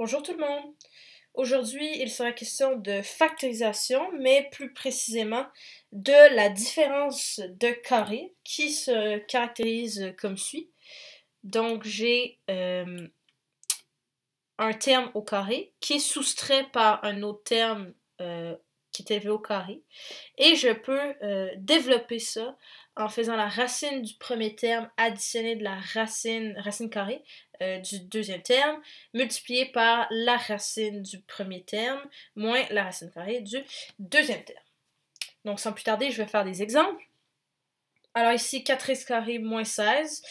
Bonjour tout le monde! Aujourd'hui, il sera question de factorisation, mais plus précisément de la différence de carré qui se caractérise comme suit. Donc, j'ai un terme au carré qui est soustrait par un autre terme qui est élevé au carré. Et je peux développer ça en faisant la racine du premier terme additionnée de la racine carrée du deuxième terme, multiplié par la racine du premier terme, moins la racine carrée du deuxième terme. Donc sans plus tarder, je vais faire des exemples. Alors ici, 4x carré moins 16.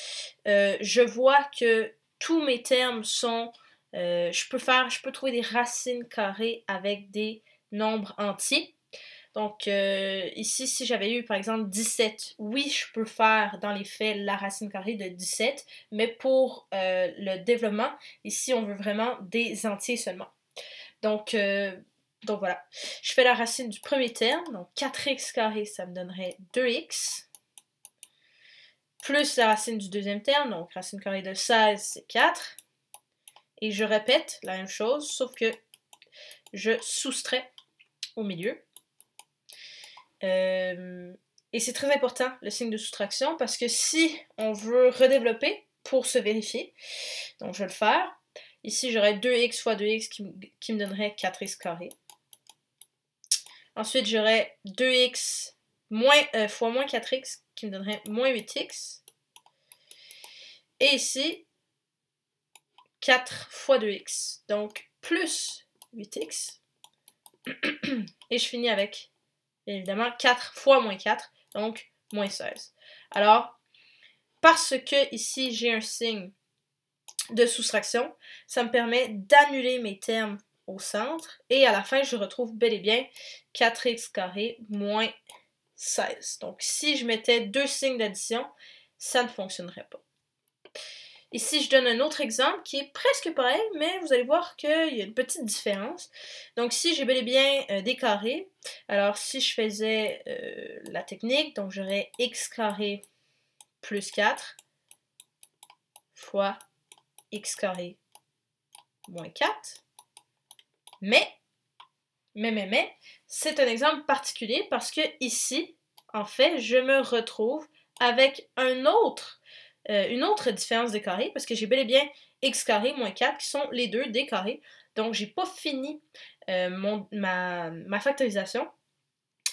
Je vois que tous mes termes sont... je peux trouver des racines carrées avec des nombres entiers. Donc, ici, si j'avais eu, par exemple, 17, oui, je peux faire, dans les faits, la racine carrée de 17, mais pour le développement, ici, on veut vraiment des entiers seulement. Donc voilà. Je fais la racine du premier terme, donc 4x carré, ça me donnerait 2x, plus la racine du deuxième terme, donc racine carrée de 16, c'est 4, et je répète la même chose, sauf que je soustrais au milieu. Et c'est très important, le signe de soustraction, parce que si on veut redévelopper pour se vérifier, donc je vais le faire. Ici, j'aurais 2x fois 2x qui me donnerait 4x carré. Ensuite, j'aurais 2x fois moins 4x qui me donnerait moins 8x. Et ici, 4 fois 2x, donc plus 8x. Et je finis avec évidemment 4 fois moins 4, donc moins 16. Alors, parce que ici j'ai un signe de soustraction, ça me permet d'annuler mes termes au centre, et à la fin je retrouve bel et bien 4x carré moins 16. Donc si je mettais deux signes d'addition, ça ne fonctionnerait pas. Ici, je donne un autre exemple qui est presque pareil, mais vous allez voir qu'il y a une petite différence. Donc, si j'ai bel et bien des carrés, alors si je faisais la technique, donc j'aurais x carré plus 4 fois x carré moins 4. Mais, c'est un exemple particulier parce que ici, en fait, je me retrouve avec une autre différence de carré, parce que j'ai bel et bien x carré moins 4 qui sont les deux des carrés. Donc, j'ai pas fini ma factorisation.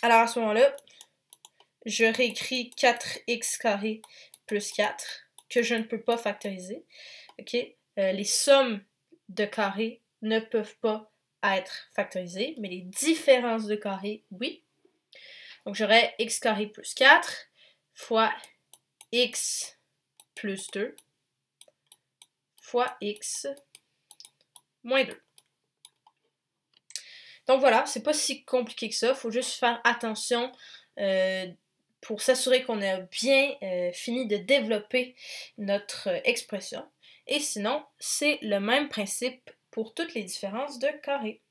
Alors, à ce moment-là, je réécris 4x carré plus 4 que je ne peux pas factoriser. Okay? Les sommes de carrés ne peuvent pas être factorisées, mais les différences de carrés, oui. Donc, j'aurais x carré plus 4 fois x plus 2 fois x moins 2. Donc voilà, c'est pas si compliqué que ça, il faut juste faire attention pour s'assurer qu'on a bien fini de développer notre expression. Et sinon, c'est le même principe pour toutes les différences de carré.